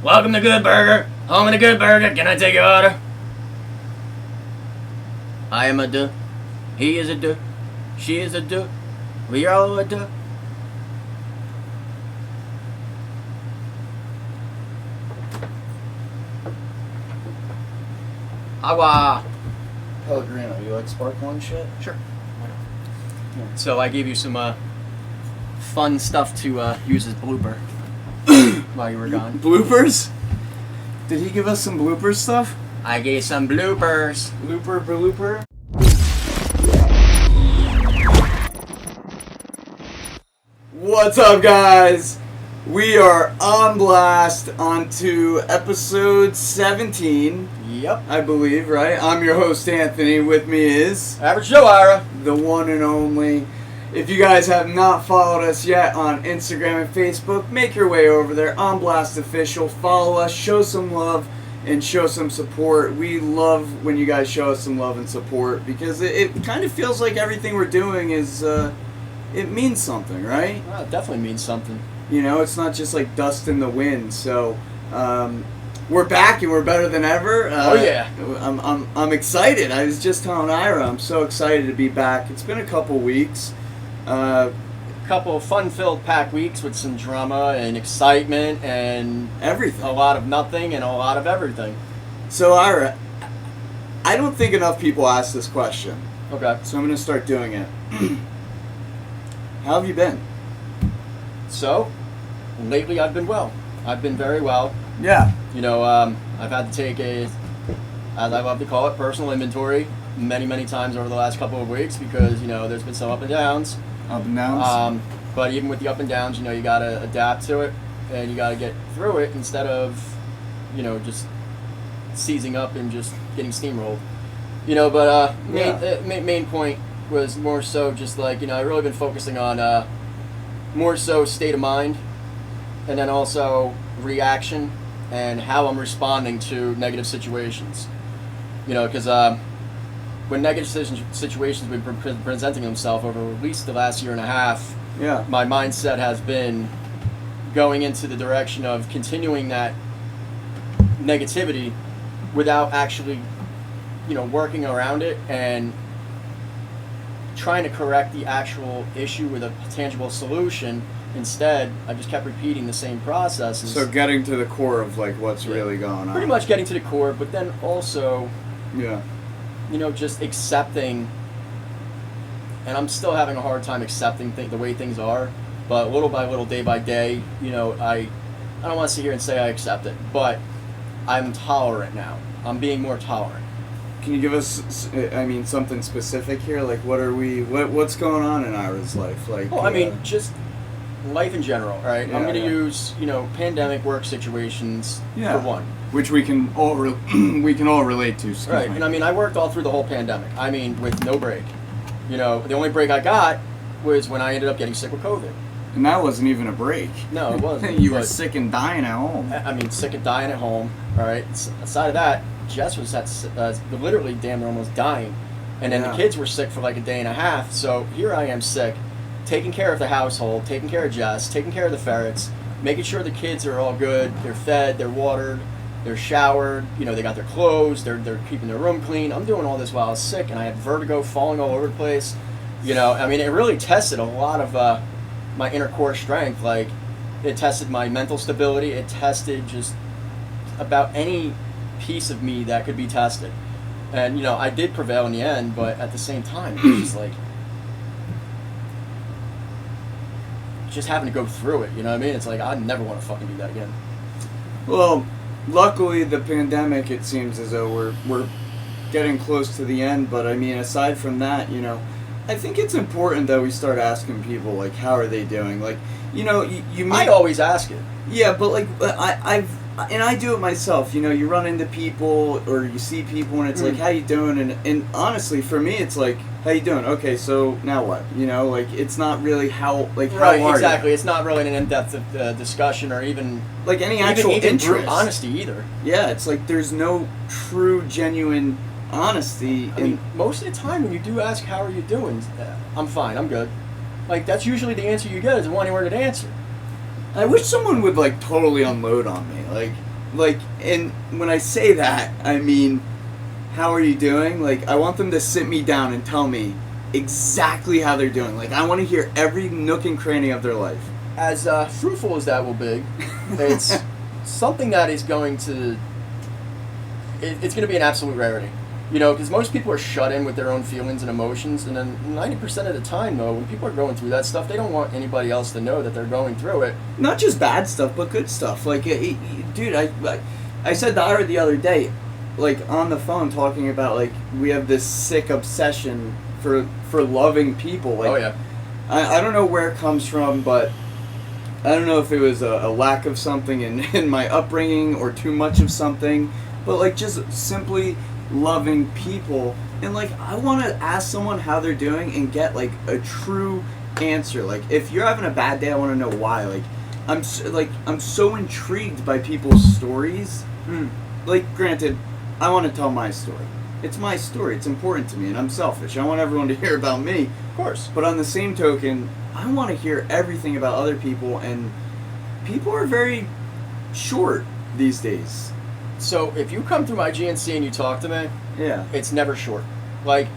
Welcome to Good Burger. Home of the Good Burger. Can I take your order? I am a duh. He is a duh. She is a duh. We are all a duh. Awa. Pellegrino, you like sparkling shit? Sure. So I gave you some fun stuff to use as blooper while you were gone. Bloopers? Did he give us some blooper stuff? I gave some bloopers. Blooper. What's up, guys? We are on blast onto episode 17. Yep. I believe, right? I'm your host, Anthony. With me is Average Joe Ira. the one and only. If you guys have not followed us yet on Instagram and Facebook, make your way over there. On Blast Official. Follow us, show some love, and show some support. We love when you guys show us some love and support because it kind of feels like everything we're doing is, it means something, right? Well, it definitely means something. You know, it's not just like dust in the wind. So, we're back and we're better than ever. Oh yeah. I'm excited. I was just telling Ira, I'm so excited to be back. It's been a couple weeks. Couple of fun-filled packed weeks with some drama and excitement and Everything. a lot of nothing and a lot of everything. So, Ira, I don't think enough people ask this question. Okay. So I'm going to start doing it. How have you been? So, lately I've been well. I've been very well. Yeah. You know, I've had to take as I love to call it, personal inventory many times over the last couple of weeks because, you know, there's been some up and downs. Up and downs? But even with the up and downs, you know, you got to adapt to it and you got to get through it instead of, you know, just seizing up and just getting steamrolled. You know, but main point was more so just like, you know, I've really been focusing on more so state of mind and then also reaction and how I'm responding to negative situations. You know, because when negative situations have been presenting themselves over at least the last year and a half, yeah. my mindset has been going into the direction of continuing that negativity without actually, you know, working around it and trying to correct the actual issue with a tangible solution. Instead, I just kept repeating the same processes. So getting to the core of like what's really going on. Pretty much getting to the core, but then also, Yeah. you know, just accepting, and I'm still having a hard time accepting the way things are, but little by little, day by day, you know, I don't want to sit here and say I accept it, but I'm tolerant now. I'm being more tolerant. Can you give us, I mean, something specific here? Like, what's going on in Ira's life? Like, Well, I mean, just life in general, right? Yeah, I'm going to yeah. use, you know, pandemic work situations Yeah. for one. which we can all relate to. excuse Right, me. and I mean, I worked all through the whole pandemic. I mean, with no break. You know, the only break I got was when I ended up getting sick with COVID. And that wasn't even a break. No, it wasn't. You were but- sick and dying at home. I mean, sick of dying at home. All right. Aside of that, Jess was literally damn near almost dying, and then Yeah. the kids were sick for like a day and a half. So here I am sick, taking care of the household, taking care of Jess, taking care of the ferrets, making sure the kids are all good. They're fed, they're watered, they're showered. You know, they got their clothes. They're keeping their room clean. I'm doing all this while I was sick, and I had vertigo, falling all over the place. You know, I mean, it really tested a lot of my inner core strength. Like, it tested my mental stability. It tested just about any piece of me that could be tested. And, you know, I did prevail in the end, but at the same time, it was just like, just having to go through it, you know what I mean? It's like, I never want to fucking do that again. Well, luckily the pandemic, it seems as though we're getting close to the end, but I mean, aside from that, you know, I think it's important that we start asking people, like, how are they doing? Like, you know, you might... I always ask it. Yeah, but, like, I do it myself, you know, you run into people, or you see people, and it's like, how you doing? And honestly, for me, it's like, how you doing? Okay, so now what? You know, like, it's not really how, like, how Right, are exactly. you? It's not really an in-depth discussion or even... Like, any actual even true interest. honesty either. Yeah, it's like, there's no true, genuine honesty. I mean, most of the time when you do ask, how are you doing? I'm fine, I'm good. Like, that's usually the answer you get is a one-worded answer. I wish someone would, like, totally unload on me. Like, like, and when I say that, I mean, how are you doing? Like, I want them to sit me down and tell me exactly how they're doing. Like, I want to hear every nook and cranny of their life. As fruitful as that will be, it's something that is going to... It's going to be an absolute rarity. You know, because most people are shut in with their own feelings and emotions, and then 90% of the time, though, when people are going through that stuff, they don't want anybody else to know that they're going through it. Not just bad stuff, but good stuff. Like, dude, I said to Ira the other day, like, on the phone, talking about, like, we have this sick obsession for loving people. Like, Oh, yeah. I don't know where it comes from, but I don't know if it was a lack of something in my upbringing or too much of something, but, like, just simply loving people. And, like, I want to ask someone how they're doing and get, like, a true answer. Like, if you're having a bad day, I want to know why. Like, I'm so intrigued by people's stories. Like, granted, I want to tell my story. It's my story. It's important to me, and I'm selfish. I want everyone to hear about me. Of course. But on the same token, I want to hear everything about other people, and people are very short these days. So if you come through my GNC and you talk to me, Yeah. it's never short. Like,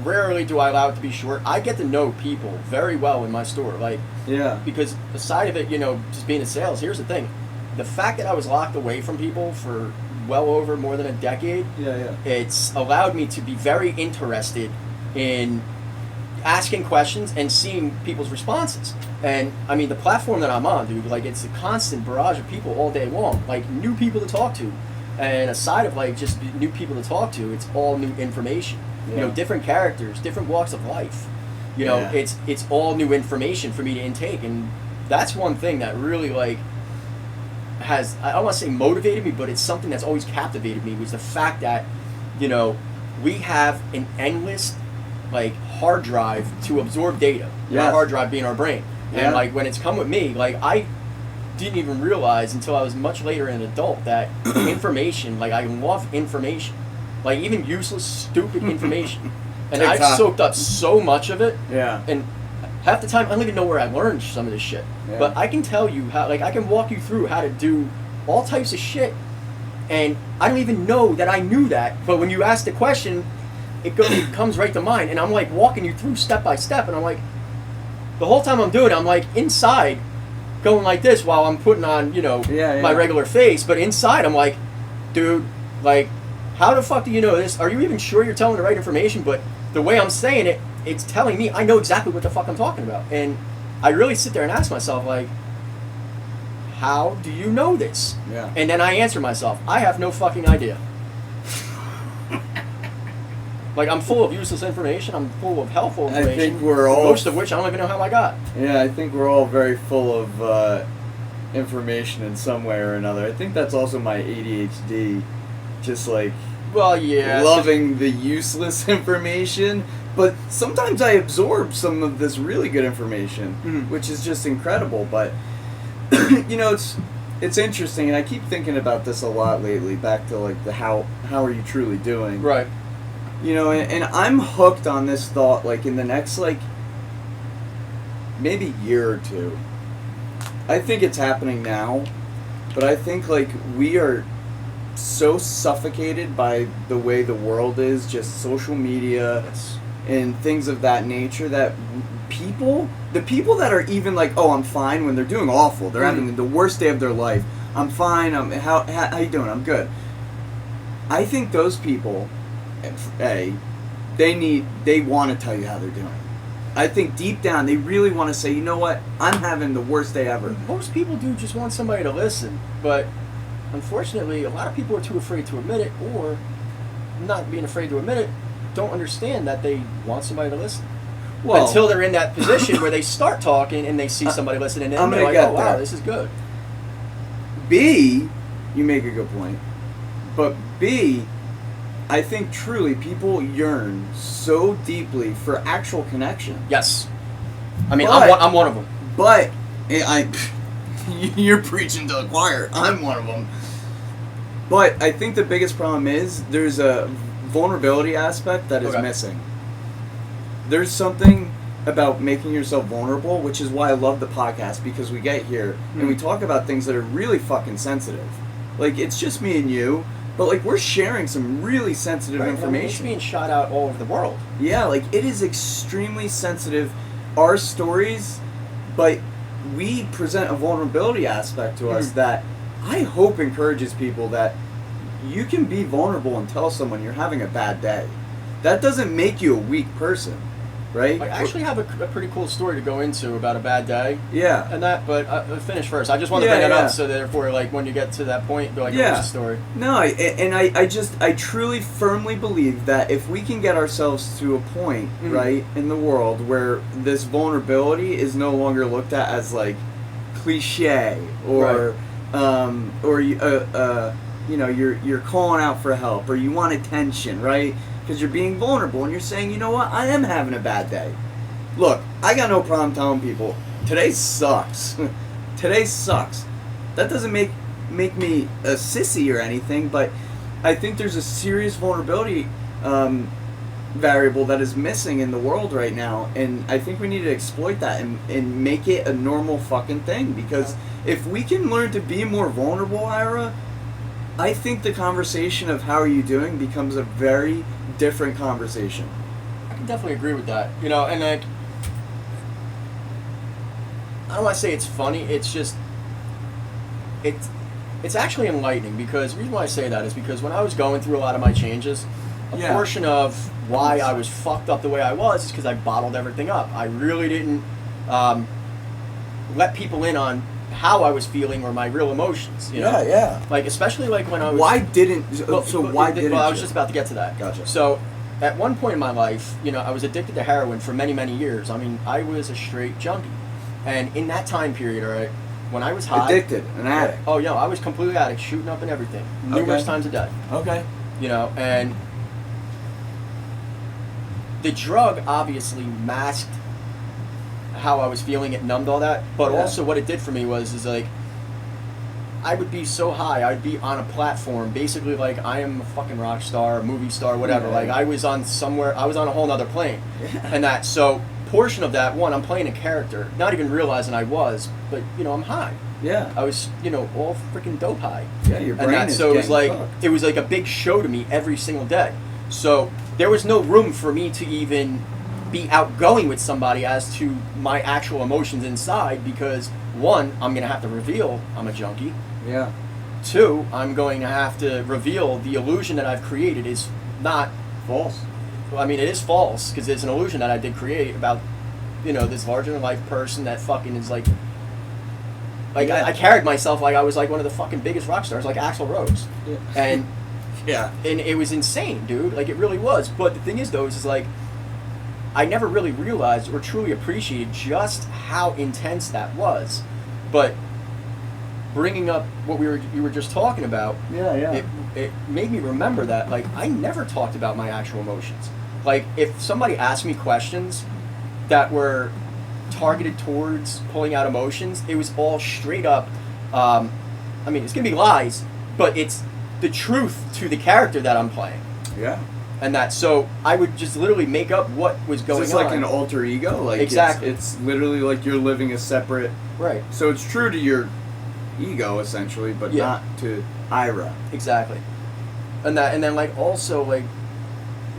rarely do I allow it to be short. I get to know people very well in my store. Like, Yeah. because aside of it, you know, just being in sales, here's the thing. The fact that I was locked away from people for well over more than a decade, Yeah. it's allowed me to be very interested in asking questions and seeing people's responses. And I mean, the platform that I'm on, dude, like, it's a constant barrage of people all day long, like new people to talk to. And aside of, like, just new people to talk to, it's all new information. Yeah. You know, different characters, different walks of life. You know, Yeah. it's all new information for me to intake, and that's one thing that really, like, has, I don't want to say motivated me, but it's something that's always captivated me, was the fact that, you know, we have an endless, like, hard drive to absorb data. Yes. Our hard drive being our brain. Yeah. And, like, when it's come with me, like, I didn't even realize until I was much later an adult that information, like, I love information. Like, even useless, stupid information. And I've TikTok. soaked up so much of it. Yeah. And half the time, I don't even know where I learned some of this shit. Yeah. But I can tell you how, like, I can walk you through how to do all types of shit. And I don't even know that I knew that. But when you ask the question, it comes right to mind. And I'm, like, walking you through step by step. And I'm like, the whole time I'm doing it, I'm, like, inside going like this while I'm putting on, you know, my regular face. But inside, I'm like, dude, like, how the fuck do you know this? Are you even sure you're telling the right information? But the way I'm saying it, it's telling me I know exactly what the fuck I'm talking about. And I really sit there and ask myself, like, how do you know this? Yeah. And then I answer myself, I have no fucking idea. Like, I'm full of useless information. I'm full of helpful information. I think we're all... most of which I don't even know how I got. Yeah, I think we're all very full of information in some way or another. I think that's also my ADHD. Just, like... Well, yeah. Loving the useless information, but sometimes I absorb some of this really good information, which is just incredible. But you know, it's interesting, and I keep thinking about this a lot lately. Back to, like, the how are you truly doing? Right. You know, and I'm hooked on this thought. Like, in the next, like, maybe year or two, I think it's happening now, but I think, like, we are so suffocated by the way the world is, just social media and things of that nature, that the people that are even like, oh, I'm fine, when they're doing awful, they're having the worst day of their life, I'm fine, how you doing, I'm good. I think those people, they want to tell you how they're doing. I think deep down they really want to say, you know what, I'm having the worst day ever. Most people do just want somebody to listen, but unfortunately, a lot of people are too afraid to admit it, or not being afraid to admit it, don't understand that they want somebody to listen. Well, until they're in that position where they start talking and they see somebody listening, and they're like, oh, wow, this is good. B, you make a good point, but B, I think truly people yearn so deeply for actual connection. Yes. I mean, I'm one of them. But, you're preaching to the choir. I'm one of them. But I think the biggest problem is there's a vulnerability aspect that is missing. There's something about making yourself vulnerable, which is why I love the podcast, because we get here and we talk about things that are really fucking sensitive. Like, it's just me and you, but like we're sharing some really sensitive Right, I mean, it's information. being shot out all over the world. Yeah, like it is extremely sensitive, our stories, but we present a vulnerability aspect to us that I hope encourages people that you can be vulnerable and tell someone you're having a bad day. That doesn't make you a weak person, right? I actually have a pretty cool story to go into about a bad day. Yeah. And that, but finish first. I just want to Yeah, bring it yeah. up so therefore, like, when you get to that point, be like, Yeah. what's the story? No, I truly firmly believe that if we can get ourselves to a point, right, in the world where this vulnerability is no longer looked at as like cliche or you know, you're calling out for help or you want attention, right? Because you're being vulnerable and you're saying, you know what, I am having a bad day. Look, I got no problem telling people today sucks. Today sucks. That doesn't make me a sissy or anything, but I think there's a serious vulnerability variable that is missing in the world right now, and I think we need to exploit that and make it a normal fucking thing, because if we can learn to be more vulnerable, Ira, I think the conversation of how are you doing becomes a very different conversation. I can definitely agree with that. You know, and like, I don't want to say it's funny. It's just, it's actually enlightening, because the reason why I say that is because when I was going through a lot of my changes, a portion of why I was fucked up the way I was is because I bottled everything up. I really didn't let people in on how I was feeling or my real emotions. You know? Yeah. Like, especially like when I was. Why didn't? Well, I was you? just about to get to that. Gotcha. So, at one point in my life, you know, I was addicted to heroin for many, many years. I mean, I was a straight junkie, and in that time period, all right, when I was high, Addicted, an addict. Oh, yeah, I was completely addict, shooting up and everything, numerous times a day. Okay. You know, and the drug obviously masked how I was feeling. It numbed all that, but also what it did for me is like, I would be so high, I'd be on a platform, basically like I am a fucking rock star, a movie star, whatever. Like I was on a whole nother plane, and that. So portion of that, one, I'm playing a character, not even realizing I was, but you know, I'm high. Yeah. I was, you know, all freaking dope high. Yeah, your brain is so it was like cooked. it was like a big show to me every single day. So there was no room for me to even be outgoing with somebody as to my actual emotions inside, because one, I'm gonna have to reveal I'm a junkie. Yeah. Two, I'm going to have to reveal the illusion that I've created is not False. I mean, it is false, because it's an illusion that I did create about, you know, this larger than life person that fucking is like I carried myself like I was like one of the fucking biggest rock stars, like Axl Rose. Yeah. And and it was insane, dude. Like, it really was. But the thing is, though, is like, I never really realized or truly appreciated just how intense that was. But bringing up what you were just talking about, it made me remember that, like, I never talked about my actual emotions. Like, if somebody asked me questions that were targeted towards pulling out emotions, it was all straight up, I mean, it's gonna be lies, but it's the truth to the character that I'm playing. Yeah. And that, so I would just literally make up what was going on. It's like an alter ego. Like exactly. It's literally like you're living a separate. Right. So it's true to your ego essentially, but not to Ira. Exactly. And then like also like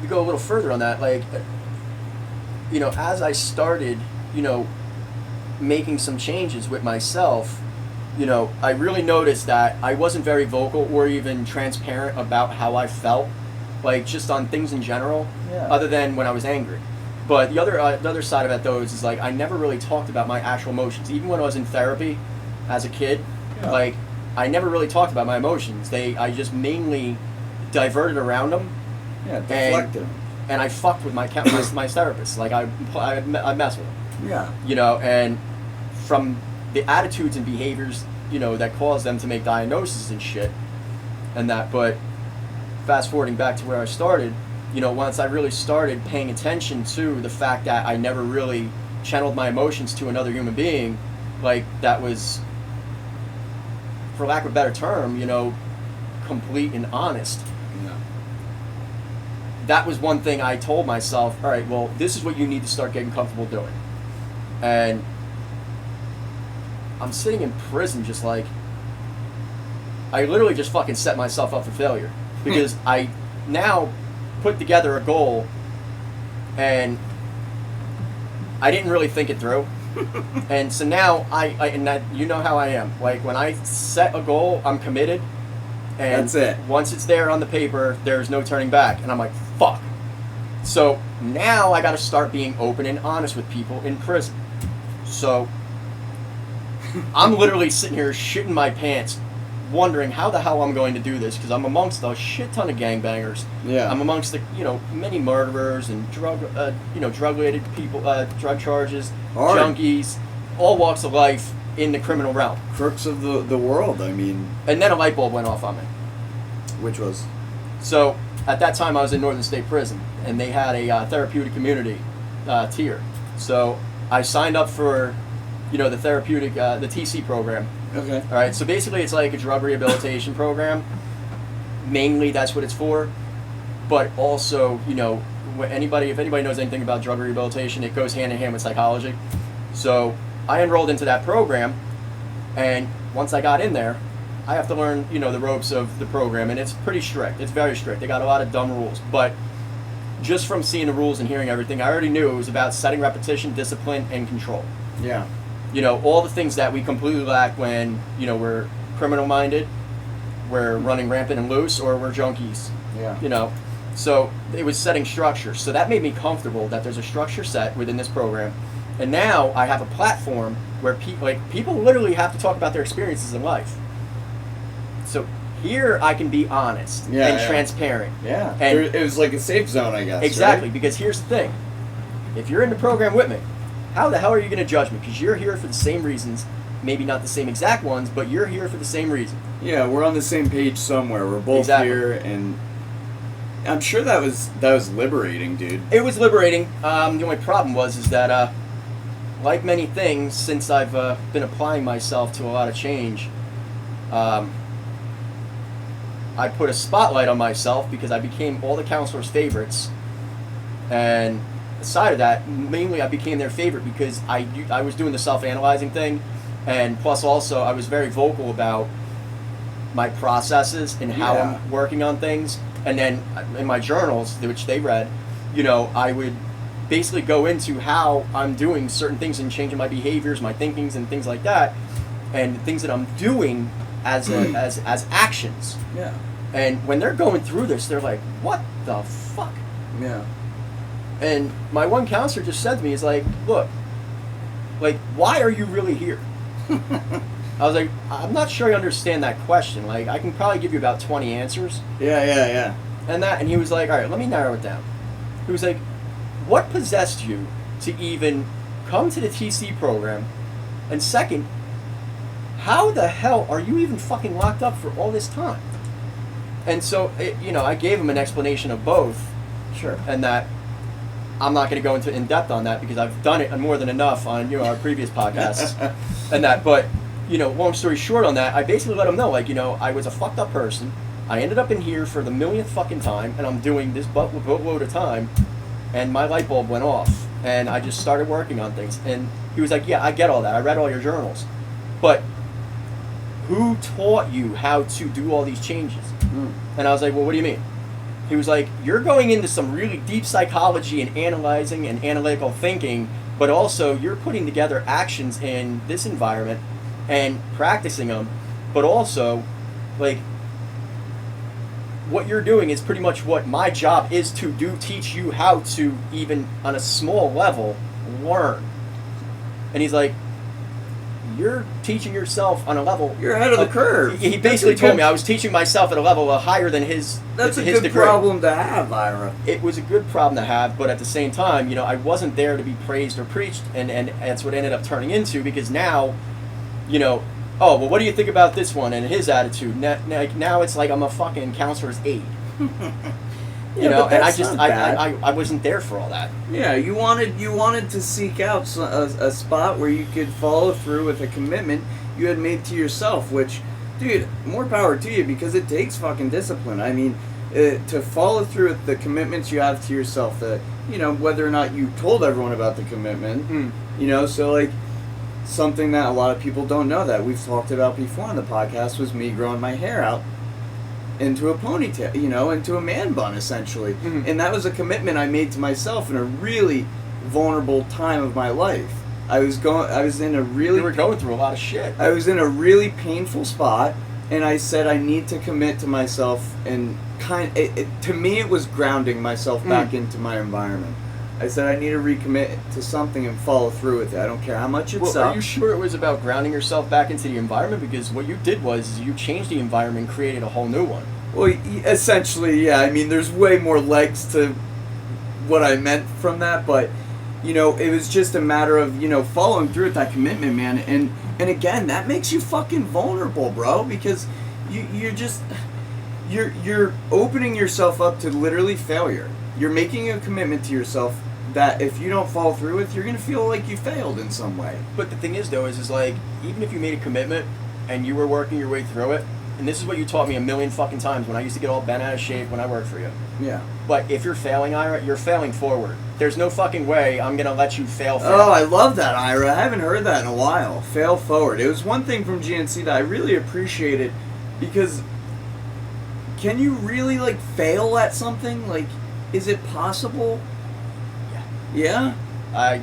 to go a little further on that, like, you know, as I started, you know, making some changes with myself, you know, I really noticed that I wasn't very vocal or even transparent about how I felt, like just on things in general, other than when I was angry. But the other side of it, though, is like I never really talked about my actual emotions. Even when I was in therapy as a kid, like I never really talked about my emotions. I just mainly diverted around them. Yeah, deflected. And I fucked with my therapist. Like I messed with them. Yeah. You know, and from the attitudes and behaviors, you know, that caused them to make diagnoses and shit, and that. But fast forwarding back to where I started, you know, once I really started paying attention to the fact that I never really channeled my emotions to another human being, like that was, for lack of a better term, you know, complete and honest. Yeah. That was one thing I told myself, all right, well, this is what you need to start getting comfortable doing. And I'm sitting in prison just like, I literally just fucking set myself up for failure because I now put together a goal and I didn't really think it through. And so now and that, you know how I am. Like when I set a goal, I'm committed. And that's it. Once it's there on the paper, there's no turning back. And I'm like, fuck. So now I got to start being open and honest with people in prison. So I'm literally sitting here shitting my pants, wondering how the hell I'm going to do this because I'm amongst a shit ton of gangbangers. Yeah. I'm amongst the many murderers and drug-related people, drug charges, Hard. junkies, all walks of life in the criminal realm. Crooks of the world. I mean. And then a light bulb went off on me. Which was? So at that time I was in Northern State Prison and they had a therapeutic community tier. So I signed up for the therapeutic the TC program. Okay. All right. So basically it's like a drug rehabilitation program. Mainly that's what it's for. But also, if anybody knows anything about drug rehabilitation, it goes hand in hand with psychology. So I enrolled into that program, and once I got in there, I have to learn, the ropes of the program, and it's pretty strict. It's very strict. They got a lot of dumb rules, but just from seeing the rules and hearing everything, I already knew it was about setting repetition, discipline, and control. Yeah. All the things that we completely lack when, we're criminal-minded, we're running rampant and loose, or we're junkies. Yeah. So it was setting structure. So that made me comfortable that there's a structure set within this program. And now I have a platform where people literally have to talk about their experiences in life. So here I can be honest and transparent. Yeah. And it was like a safe zone, I guess. Exactly, right? because here's the thing. If you're in the program with me, how the hell are you going to judge me? Because you're here for the same reasons, maybe not the same exact ones, but you're here for the same reason. Yeah, we're on the same page somewhere. We're both here, and I'm sure that was liberating, dude. It was liberating. The only problem is that like many things, since I've been applying myself to a lot of change, I put a spotlight on myself because I became all the counselors' favorites. And aside of that, mainly I became their favorite because I was doing the self-analyzing thing, and plus also I was very vocal about my processes and how I'm working on things. And then in my journals, which they read, I would basically go into how I'm doing certain things and changing my behaviors, my thinkings, and things like that, and things that I'm doing as actions. Yeah. And when they're going through this, they're like, "What the fuck?" Yeah. And my one counselor just said to me, "Is like, look, like, why are you really here?" I was like, "I'm not sure I understand that question. Like, I can probably give you about 20 answers." Yeah. And he was like, "All right, let me narrow it down." He was like, "What possessed you to even come to the TC program? And second, how the hell are you even fucking locked up for all this time?" And so, I gave him an explanation of both. Sure. And that I'm not going to go into in depth on that because I've done it more than enough on our previous podcasts. And that, but long story short on that, I basically let him know, I was a fucked up person. I ended up in here for the millionth fucking time, and I'm doing this boatload of time, and my light bulb went off, and I just started working on things. And he was like, "Yeah, I get all that. I read all your journals, but who taught you how to do all these changes?" And I was like, "Well, what do you mean?" He was like, "You're going into some really deep psychology and analyzing and analytical thinking, but also you're putting together actions in this environment and practicing them, but also, what you're doing is pretty much what my job is to do, teach you how to, even on a small level, learn." And he's like, "You're teaching yourself on a level..." You're ahead of the curve. He basically told me I was teaching myself at a level higher than his That's a his good degree. problem to have, Ira. It was a good problem to have, but at the same time, I wasn't there to be praised or preached, and that's what it ended up turning into, because now, "Oh, well, what do you think about this one?" and his attitude. Now it's like I'm a fucking counselor's aide. And I wasn't there for all that. Yeah, you wanted to seek out a spot where you could follow through with a commitment you had made to yourself, which, dude, more power to you, because it takes fucking discipline. I mean, to follow through with the commitments you have to yourself, that, whether or not you told everyone about the commitment, so something that a lot of people don't know that we've talked about before on the podcast was me growing my hair out into a ponytail, into a man bun, essentially. Mm-hmm. And that was a commitment I made to myself in a really vulnerable time of my life. I was in a really... You were going through a lot of shit. I was in a really painful spot, and I said I need to commit to myself, and to me it was grounding myself back into my environment. I said I need to recommit to something and follow through with it. I don't care how much it sucks. Are you sure it was about grounding yourself back into the environment? Because what you did was you changed the environment and created a whole new one. Well, essentially, yeah. I mean, there's way more legs to what I meant from that, but it was just a matter of following through with that commitment, man. And again, that makes you fucking vulnerable, bro, because you're opening yourself up to literally failure. You're making a commitment to yourself that if you don't follow through with, you're gonna feel like you failed in some way. But the thing is, though, is like, even if you made a commitment and you were working your way through it, and this is what you taught me a million fucking times when I used to get all bent out of shape when I worked for you. Yeah. But if you're failing, Ira, you're failing forward. There's no fucking way I'm gonna let you fail. Oh, I love that, Ira. I haven't heard that in a while. Fail forward. It was one thing from GNC that I really appreciated, because can you really fail at something? Is it possible? Yeah. Yeah?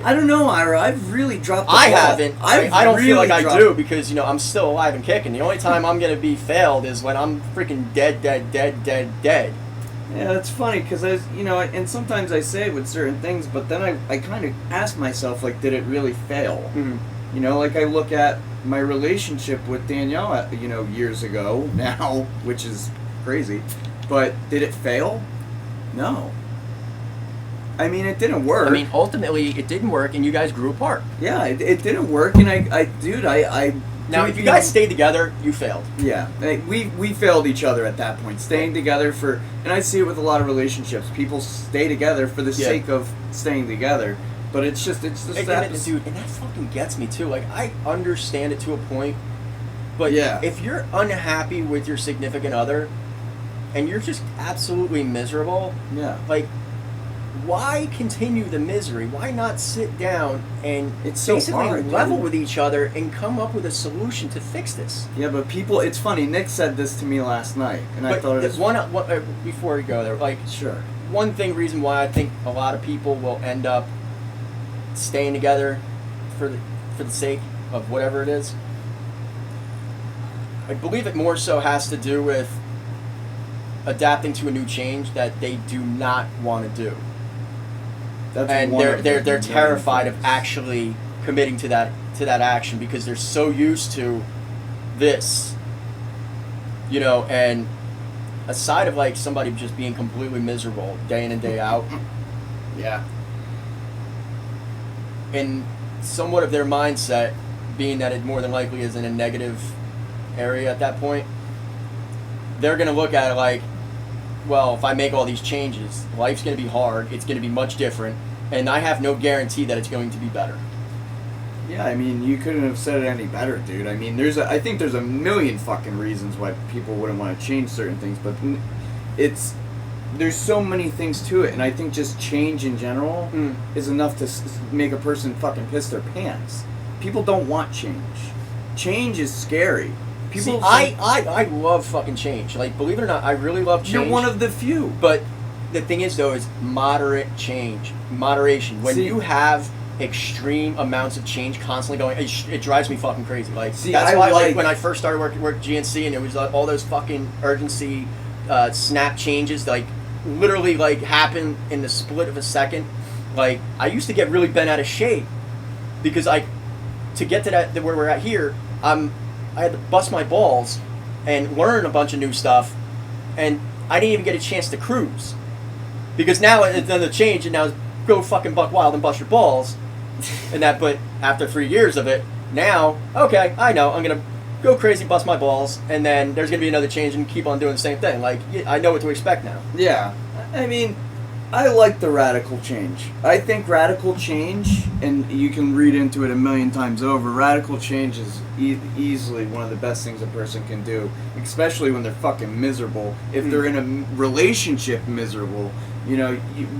I don't know, Ira. I've really dropped the ball. I haven't. I don't feel like I do, because, I'm still alive and kicking. The only time I'm going to be failed is when I'm freaking dead. Yeah, that's funny, because and sometimes I say it with certain things, but then I kind of ask myself, did it really fail? Mm-hmm. I look at my relationship with Danielle, years ago now, which is crazy, but did it fail? No. I mean, it didn't work. I mean, ultimately, it didn't work, and you guys grew apart. Yeah, it didn't work, and I Now, if you guys stayed together, you failed. Yeah, we failed each other at that point. Staying together and I see it with a lot of relationships. People stay together for the sake of staying together, but it's just dude, and that fucking gets me too. I understand it to a point, but if you're unhappy with your significant other, and you're just absolutely miserable, why continue the misery? Why not sit down and basically level with each other and come up with a solution to fix this? Yeah, but it's funny. Nick said this to me last night, and I thought it was... before we go there, sure. One reason why I think a lot of people will end up staying together for the sake of whatever it is, I believe it more so has to do with adapting to a new change that they do not want to do. And they're terrified of actually committing to that action, because they're so used to this, and aside of somebody just being completely miserable day in and day out, and somewhat of their mindset being that it more than likely is in a negative area at that point, they're going to look at it well, if I make all these changes, life's going to be hard, it's going to be much different, and I have no guarantee that it's going to be better. Yeah, I mean, you couldn't have said it any better, dude. I mean, I think there's a million fucking reasons why people wouldn't want to change certain things, but there's so many things to it, and I think just change in general is enough to make a person fucking piss their pants. People don't want change. Change is scary. People. I love fucking change. Believe it or not, I really love change. You're one of the few. But the thing is, though, is moderate change, moderation. When you have extreme amounts of change constantly going, it drives me fucking crazy. That's why when I first started working GNC, and it was all those fucking urgency snap changes, literally happen in the split of a second. I used to get really bent out of shape, because to get to that where we're at here, I had to bust my balls and learn a bunch of new stuff, and I didn't even get a chance to cruise, because now it's done the change, and now go fucking buck wild and bust your balls, and that. But after 3 years of it, now okay, I know I'm gonna go crazy, bust my balls, and then there's gonna be another change and keep on doing the same thing. I know what to expect now. Yeah, I mean, I like the radical change. I think radical change, and you can read into it a million times over, radical change is easily one of the best things a person can do, especially when they're fucking miserable. If they're in a relationship miserable,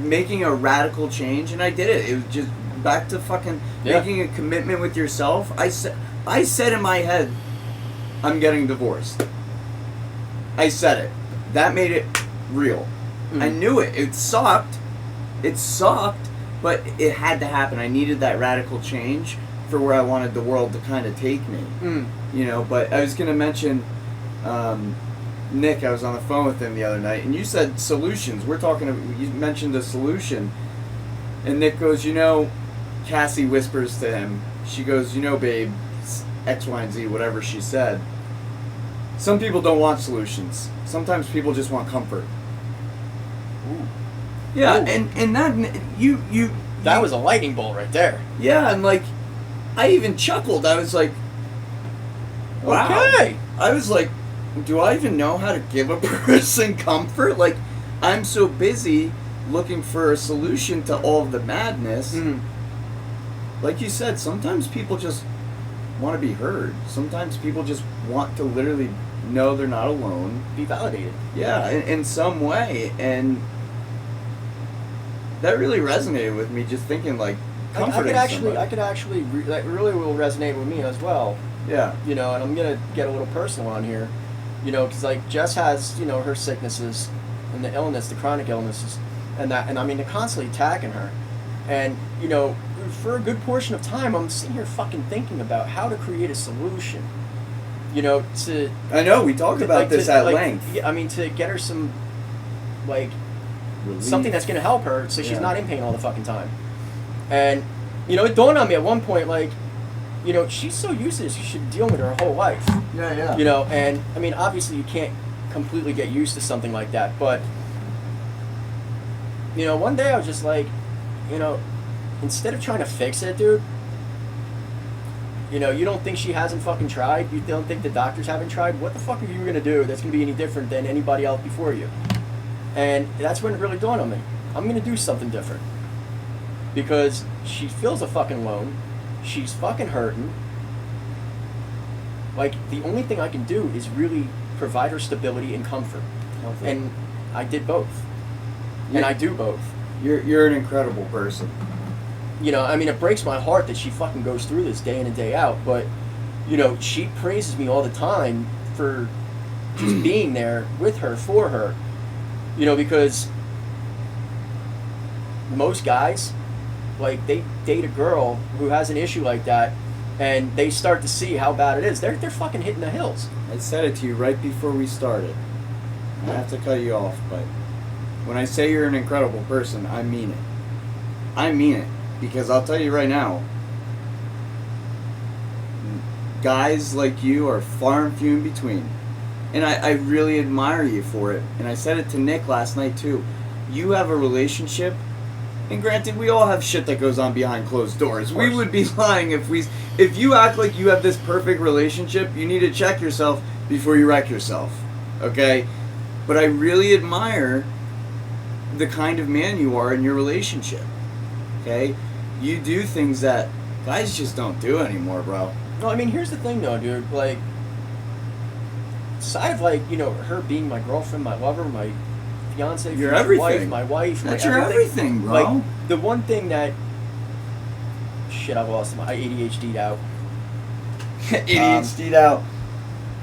making a radical change, and I did it. It was just back to fucking Yeah. making a commitment with yourself. I said in my head, I'm getting divorced. I said it. That made it real. I knew it. It sucked. It sucked, but it had to happen. I needed that radical change for where I wanted the world to kind of take me. You know, but I was going to mention Nick. I was on the phone with him the other night, and you said solutions. You mentioned a solution, and Nick goes, you know, Cassie whispers to him, she goes, you know, babe, X, Y, and Z, whatever she said. Some people don't want solutions. Sometimes people just want comfort. Ooh. Yeah, Ooh. and that you That was a lightning bolt right there. yeah, and like I even chuckled. I was like, wow. Okay. I was like, do I even know how to give a person comfort? Like, I'm so busy looking for a solution to all of the madness. Like you said, sometimes people just want to be heard. Sometimes people just want to literally know they're not alone. Be validated. Yeah, in some way. And that really resonated with me, just thinking like comforting somebody. I could actually, that really will resonate with me as well. Yeah. You know, and I'm going to get a little personal on here. You know, because like Jess has, you know, her sicknesses and the illness, the chronic illnesses, and I mean, they're constantly attacking her. And, you know, for a good portion of time, I'm sitting here fucking thinking about how to create a solution. You know, I know, we talked about this at length. Yeah, I mean, to get her some, like, Relief. something that's going to help her so she's Yeah. not in pain all the fucking time. And, you know, it dawned on me at one point, like, you know, she's so used to this, you should deal with her whole life. Yeah. You know, and, I mean, obviously you can't completely get used to something like that, but, you know, one day I was just like, you know, instead of trying to fix it, dude, you know, you don't think she hasn't fucking tried? You don't think the doctors haven't tried? What the fuck are you going to do that's going to be any different than anybody else before you? And that's when it really dawned on me. I'm going to do something different. Because she feels a fucking alone. She's fucking hurting. Like, the only thing I can do is really provide her stability and comfort. And I did both. And I do both. You're an incredible person. You know, I mean, it breaks my heart that she fucking goes through this day in and day out, but, you know, she praises me all the time for just being there with her, for her. You know, because most guys, like, they date a girl who has an issue like that, and they start to see how bad it is. They're fucking hitting the hills. I said it to you right before we started. I have to cut you off, but when I say you're an incredible person, I mean it. I mean it. Because I'll tell you right now, guys like you are far and few in between. And I really admire you for it. And I said it to Nick last night too. You have a relationship, and granted, we all have shit that goes on behind closed doors. We would be lying if you act like you have this perfect relationship, you need to check yourself before you wreck yourself. Okay? But I really admire the kind of man you are in your relationship. Okay? You do things that guys just don't do anymore, bro. No, I mean, here's the thing though, dude. Like, aside of, like, you know, her being my girlfriend, my lover, my fiance, You're my everything. wife, my wife, That's my your everything, bro. Like, the one thing that, shit, I lost my ADHD'd out. ADHD'd out.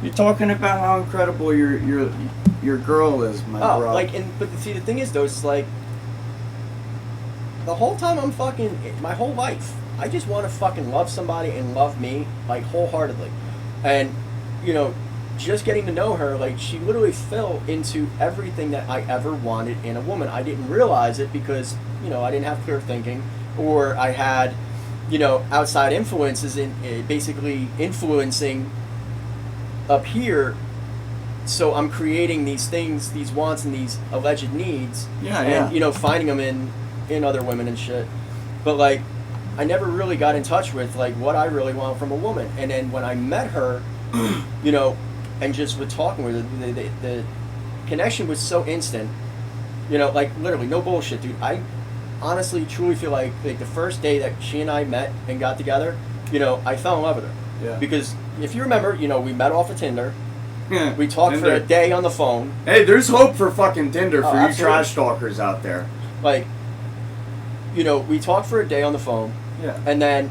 You're talking about how incredible your girl is, my bro. Like, but see, the thing is though, it's like, the whole time I'm fucking, my whole life, I just want to fucking love somebody and love me, like, wholeheartedly. And, you know, just getting to know her, like, she literally fell into everything that I ever wanted in a woman. I didn't realize it because, you know, I didn't have clear thinking, or I had, you know, outside influences in basically influencing up here. So I'm creating these things, these wants and these alleged needs, and you know, finding them in other women and shit. But like, I never really got in touch with like what I really want from a woman. And then when I met her, you know, and just with talking with her, the connection was so instant. You know, like, literally, no bullshit, dude. I honestly, truly feel like the first day that she and I met and got together, you know, I fell in love with her. Yeah. Because if you remember, you know, we met off of Tinder. Yeah. We talked for a day on the phone. Hey, there's hope for fucking Tinder for you absolutely. trash talkers out there. Like, you know, we talked for a day on the phone, Yeah. And then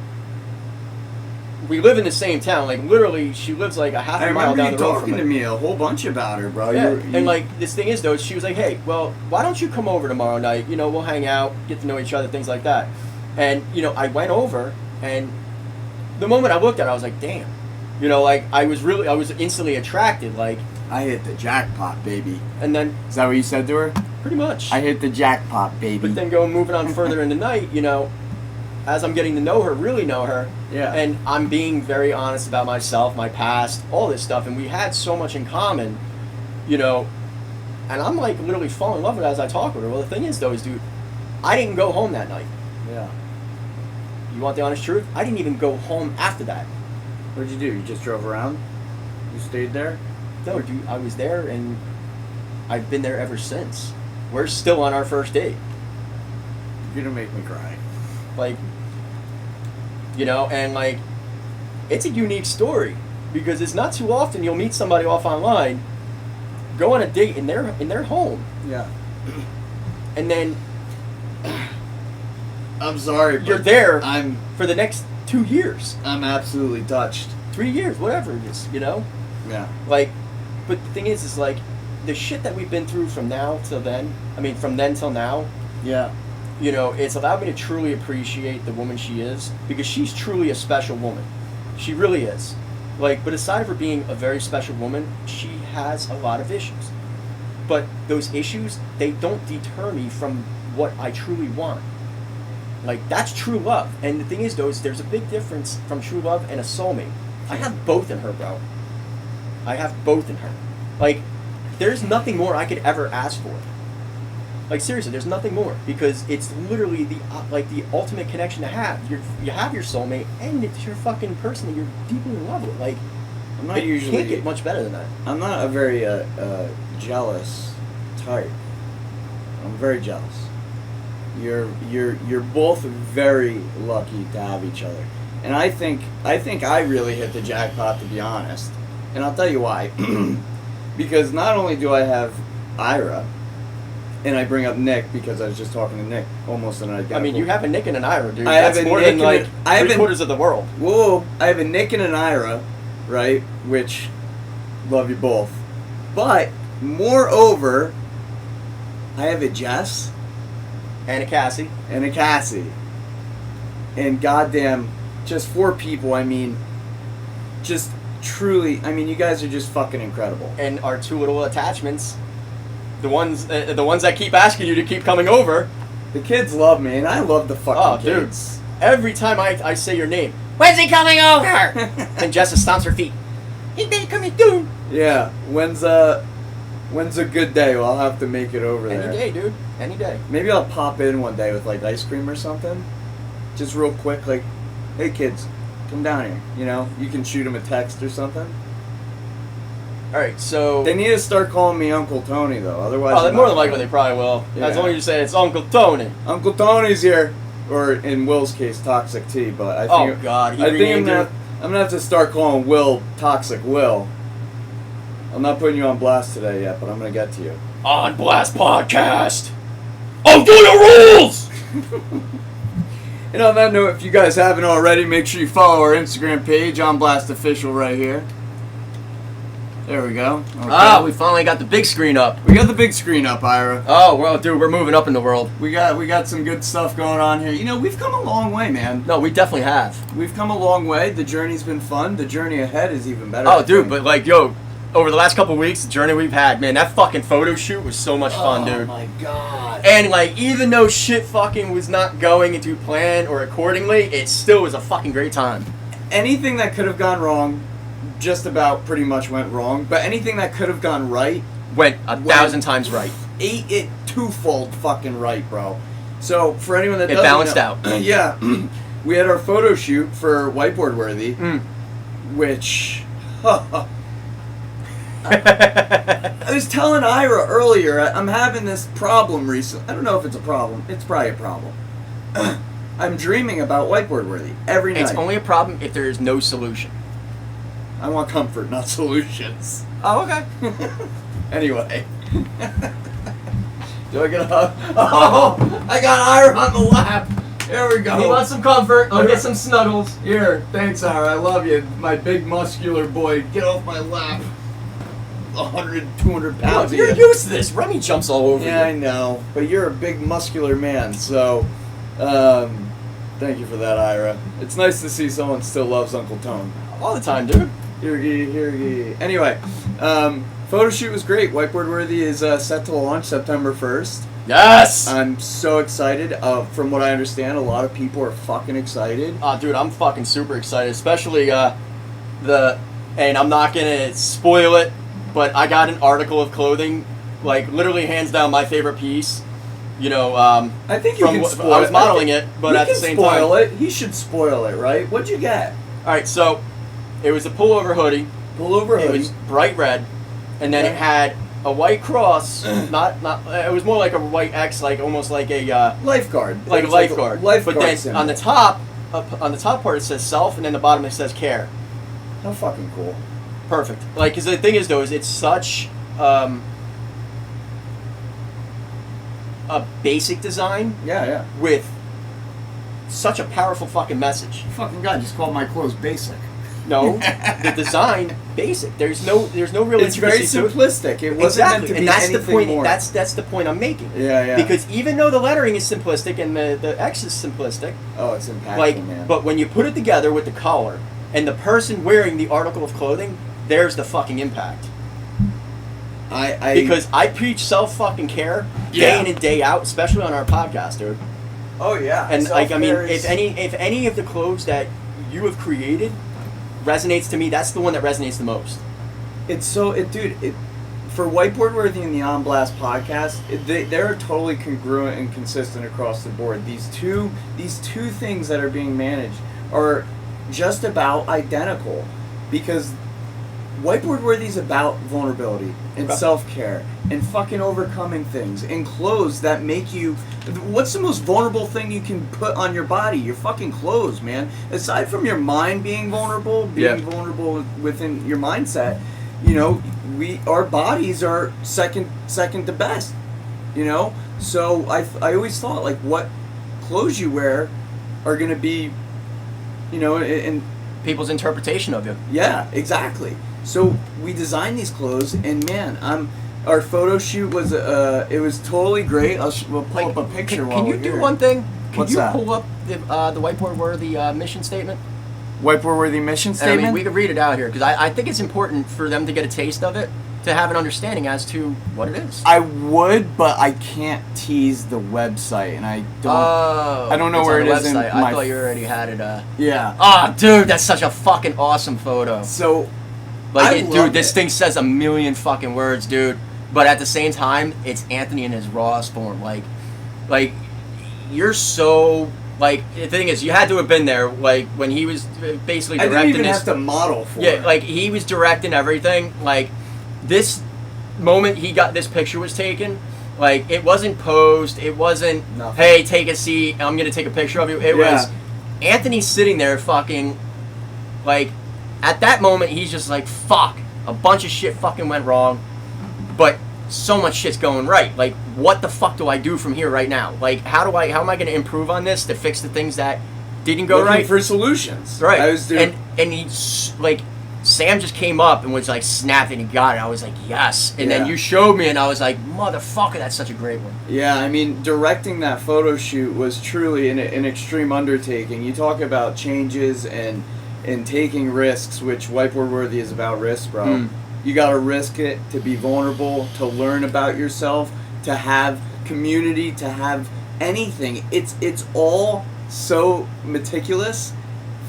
we live in the same town. Like, literally, she lives like a half a mile down the road from me. I remember you talking to me a whole bunch about her, bro. Yeah. And like, this thing is, though, she was like, hey, well, why don't you come over tomorrow night? You know, we'll hang out, get to know each other, things like that. And, you know, I went over, and the moment I looked at her, I was like, damn. You know, like, I was instantly attracted, like. I hit the jackpot, baby. And then. Is that what you said to her? Pretty much. I hit the jackpot, baby. But then moving on further in the night, you know, as I'm getting to know her, really know her, yeah, and I'm being very honest about myself, my past, all this stuff, and we had so much in common, you know, and I'm like literally falling in love with her as I talk with her. Well, the thing is, though, dude, I didn't go home that night. Yeah. You want the honest truth? I didn't even go home after that. What'd you do? You just drove around? You stayed there? No, dude, I was there, and I've been there ever since. We're still on our first date. You're gonna make me cry. Like, you know, and like, it's a unique story because it's not too often you'll meet somebody off online, go on a date in their home. Yeah. And then I'm sorry, you're there I'm for the next 2 years. I'm absolutely touched. 3 years, whatever it is, you know? Yeah. Like, but the thing is like, the shit that we've been through from now till then, I mean, from then till now, Yeah. you know, it's allowed me to truly appreciate the woman she is because she's truly a special woman. She really is. Like, but aside of her being a very special woman, she has a lot of issues. But those issues, they don't deter me from what I truly want. Like, that's true love. And the thing is, though, is there's a big difference from true love and a soulmate. I have both in her, bro. I have both in her. Like, there's nothing more I could ever ask for. Like, seriously, there's nothing more because it's literally the ultimate connection to have. You have your soulmate, and it's your fucking person that you're deeply in love with. Like, I'm not it usually can't get much better than that. I'm not a very jealous type. I'm very jealous. You're both very lucky to have each other, and I think I really hit the jackpot, to be honest. And I'll tell you why. Because not only do I have Ira, and I bring up Nick because I was just talking to Nick, almost an identical. I mean, you have a Nick and an Ira, dude. I That's have a more Nick than like and three-quarters of the world. Whoa, I have a Nick and an Ira, right? Which, love you both. But, moreover, I have a Jess. And a Cassie. And a Cassie. And goddamn, just 4 people, I mean, just truly, I mean, you guys are just fucking incredible. And our 2 little attachments, the ones that keep asking you to keep coming over. The kids love me, and I love the fucking Dude, kids. every time I say your name, when's he coming over? And Jessa stomps her feet. He's been coming through. Yeah, when's a good day? Well, I'll have to make it over there. Any day, dude. Any day. Maybe I'll pop in one day with like ice cream or something. Just real quick, like, hey kids, come down here. You know, you can shoot them a text or something. All right, so They need to start calling me Uncle Tony though. Otherwise, oh, more than likely they probably will. Yeah. As long as you say it's Uncle Tony. Uncle Tony's here, or in Will's case, Toxic T. But I think God, he I think renamed I'm gonna have to start calling Will Toxic Will. I'm not putting you on blast today yet, but I'm gonna get to you. On Blast Podcast. I'll do the rules. And on that note, if you guys haven't already, make sure you follow our Instagram page, On Blast Official, right here. There we go. Okay. We finally got the big screen up. We got the big screen up, Ira. Oh, well, dude, we're moving up in the world. We got some good stuff going on here. You know, we've come a long way, man. No, we definitely have. We've come a long way. The journey's been fun. The journey ahead is even better. Oh, dude, but like, yo, over the last couple of weeks, the journey we've had, man, that fucking photo shoot was so much fun, dude. Oh my god. And like, even though shit fucking was not going into plan or accordingly, it still was a fucking great time. Anything that could have gone wrong, just about pretty much went wrong. But anything that could have gone right, went 1,000 times right. It twofold fucking right, bro. So for anyone that it doesn't balanced know, out. Yeah, we had our photo shoot for Whiteboard Worthy, which. I was telling Ira earlier, I'm having this problem recently. I don't know if it's a problem. It's probably a problem. I'm dreaming about Whiteboard Worthy every night. It's only a problem if there is no solution. I want comfort, not solutions. Oh, okay. Anyway. Do I get a hug? Oh, I got Ira on the lap. There we go. He wants some comfort. I'll get some snuggles. Here, thanks, Ira. I love you, my big muscular boy. Get off my lap. 100, 200 pounds. You're used to this. Remy jumps all over Yeah, you. I know, but you're a big muscular man, so thank you for that, Ira. It's nice to see someone still loves Uncle Tone. All the time, dude. Here. Anyway, photo shoot was great. Whiteboard Worthy is set to launch September 1st. Yes! I'm so excited. From what I understand, a lot of people are fucking excited. Dude, I'm fucking super excited. Especially and I'm not gonna spoil it, but I got an article of clothing, like literally hands down my favorite piece. You know, I think you can spoil it. I was modeling it, but at the same time, spoil it. He should spoil it, right? What'd you get? All right, so it was a pullover hoodie. Pullover hoodie. It was bright red, and then it had a white cross. not. It was more like a white X, like almost like a lifeguard. like a lifeguard. Lifeguard. But then symbol. on the top part it says self, and then the bottom it says care. How fucking cool. Perfect. Like, because the thing is though, is it's such a basic design. Yeah. With such a powerful fucking message. Fucking God, just called my clothes basic. No, the design basic. There's no real. It's very intricacy to it. simplistic. It wasn't meant to be and that's anything the point. more. That's the point I'm making. Yeah. Because even though the lettering is simplistic and the X is simplistic, Oh, it's impactful, like, man. but when you put it together with the collar and the person wearing the article of clothing, there's the fucking impact. Because I preach self fucking care day in and day out, especially on our podcast, dude. Oh yeah. And like, I mean, Self-care if any of the clothes that you have created resonates to me, that's the one that resonates the most. For Whiteboard Worthy and the On Blast podcast, they're totally congruent and consistent across the board. These two things that are being managed are just about identical, because Whiteboard Worthy is about vulnerability and self-care and fucking overcoming things and clothes that make you. What's the most vulnerable thing you can put on your body? Your fucking clothes, man. Aside from your mind being vulnerable, vulnerable within your mindset, you know, our bodies are second to best. You know, so I always thought, like, what clothes you wear are gonna be, you know, and People's interpretation of you. yeah, exactly. So we designed these clothes, and man, our photo shoot was it was totally great. We'll pull up a picture. Can you do one thing? Can What's you that? pull up the Whiteboard Worthy mission statement? Whiteboard Worthy mission And, statement. I mean, we could read it out here because I think it's important for them to get a taste of it, to have an understanding as to what it is. I would, but I can't tease the website, and I don't. I don't know where it is in I my. thought you already had it. Yeah. Oh, dude, that's such a fucking awesome photo. So, Like, dude, this it. thing says a million fucking words, dude. But at the same time, it's Anthony in his rawest form. Like, you're so. Like, the thing is, you had to have been there, like, when he was basically I directing didn't even this. have to model for Yeah, it. like, he was directing everything. Like, this moment this picture was taken, like, it wasn't posed. It wasn't, Nothing. hey, take a seat, I'm going to take a picture of you. It was Anthony sitting there fucking, like, at that moment, he's just like, fuck, a bunch of shit fucking went wrong, but so much shit's going right. Like, what the fuck do I do from here right now? Like, how am I going to improve on this to fix the things that didn't go Looking right? for solutions. Right. I was doing. And he's like, Sam just came up and was like, snapped, and he got it. I was like, yes. And then Yeah. you showed me, and I was like, motherfucker, that's such a great one. Yeah, I mean, directing that photo shoot was truly an extreme undertaking. You talk about changes and taking risks, which Whiteboard Worthy is about risks, bro. Mm. You gotta risk it to be vulnerable, to learn about yourself, to have community, to have anything. It's all so meticulous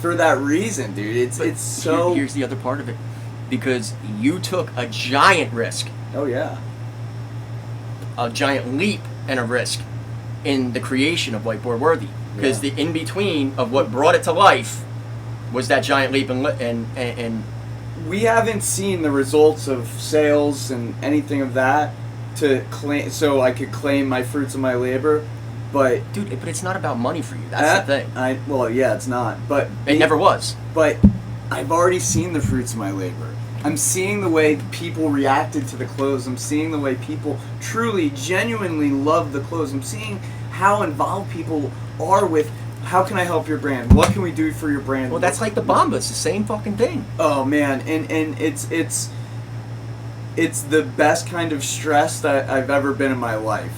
for that reason, dude. It's so. Here's the other part of it, because you took a giant risk, Oh yeah. a giant leap and a risk in the creation of Whiteboard Worthy, because the in between of what brought it to life was that giant leap and We haven't seen the results of sales and anything of that to claim, so I could claim my fruits of my labor, but dude, but it's not about money for you. That's the thing. Well, yeah, it's not, but It never was. But I've already seen the fruits of my labor. I'm seeing the way people reacted to the clothes. I'm seeing the way people truly, genuinely love the clothes. I'm seeing how involved people are with how can I help your brand? What can we do for your brand? Well, that's like the Bomba. It's the same fucking thing. Oh man, and it's the best kind of stress that I've ever been in my life.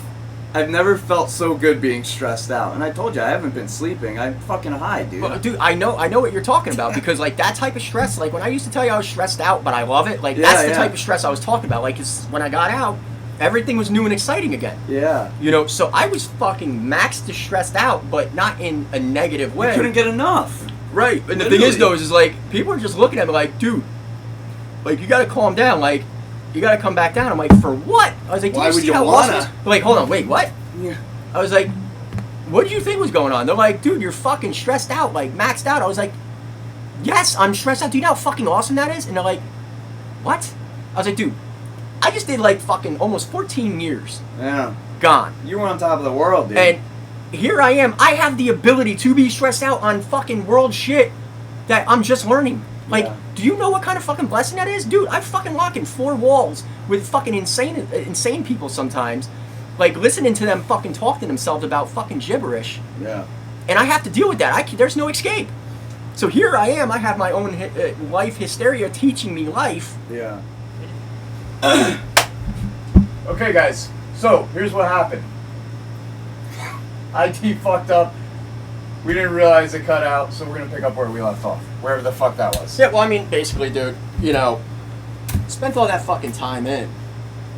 I've never felt so good being stressed out. And I told you, I haven't been sleeping. I'm fucking high, dude. Well, dude, I know what you're talking about, because like that type of stress, like when I used to tell you I was stressed out, but I love it, like that's the type of stress I was talking about. Like, 'cause when I got out, everything was new and exciting again. Yeah. You know, so I was fucking maxed stressed out, but not in a negative way. You couldn't get enough. Right. And the thing is, though, is like, people are just looking at me like, dude, like, you gotta calm down. Like, you gotta come back down. I'm like, for what? I was like, why would you how wanna? awesome? Like, hold on, wait, what? Yeah. I was like, what did you think was going on? They're like, dude, you're fucking stressed out, like, maxed out. I was like, yes, I'm stressed out. Do you know how fucking awesome that is? And they're like, what? I was like, dude, I just did like fucking almost 14 years. Yeah. Gone. You were on top of the world, dude. And here I am. I have the ability to be stressed out on fucking world shit that I'm just learning. Like, do you know what kind of fucking blessing that is? Dude, I fucking lock in 4 walls with fucking insane people sometimes. Like, listening to them fucking talk to themselves about fucking gibberish. Yeah. And I have to deal with that. There's no escape. So here I am. I have my own life hysteria teaching me life. Yeah. Okay, guys. So, here's what happened. IT fucked up. We didn't realize it cut out, so we're going to pick up where we left off. Wherever the fuck that was. Yeah, well, I mean, basically, dude, you know, spent all that fucking time in,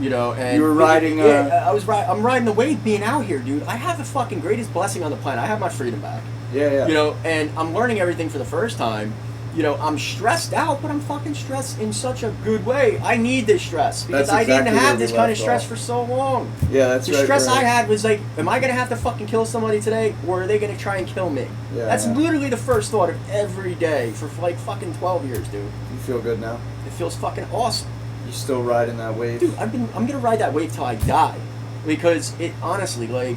you know, and... You were riding... I'm riding the wave being out here, dude. I have the fucking greatest blessing on the planet. I have my freedom back. Yeah. You know, and I'm learning everything for the first time. You know, I'm stressed out, but I'm fucking stressed in such a good way. I need this stress because I didn't have this kind of stress for so long. Yeah, that's right. The stress I had was like, am I going to have to fucking kill somebody today, or are they going to try and kill me? Yeah, that's literally the first thought of every day for like fucking 12 years, dude. You feel good now? It feels fucking awesome. You still riding that wave? Dude, I'm going to ride that wave till I die. Because it, honestly, like,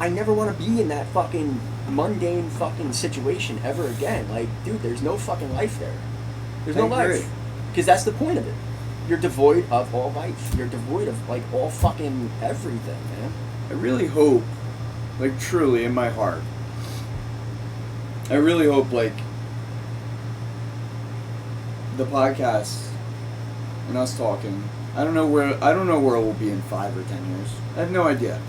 I never want to be in that fucking mundane fucking situation ever again. Like, dude, there's no fucking life there. There's no life. Because that's the point of it. You're devoid of all life. You're devoid of, like, all fucking everything, man. I really hope, like, truly, in my heart, I really hope, like, the podcast and us talking, I don't know where we'll be in 5 or 10 years. I have no idea.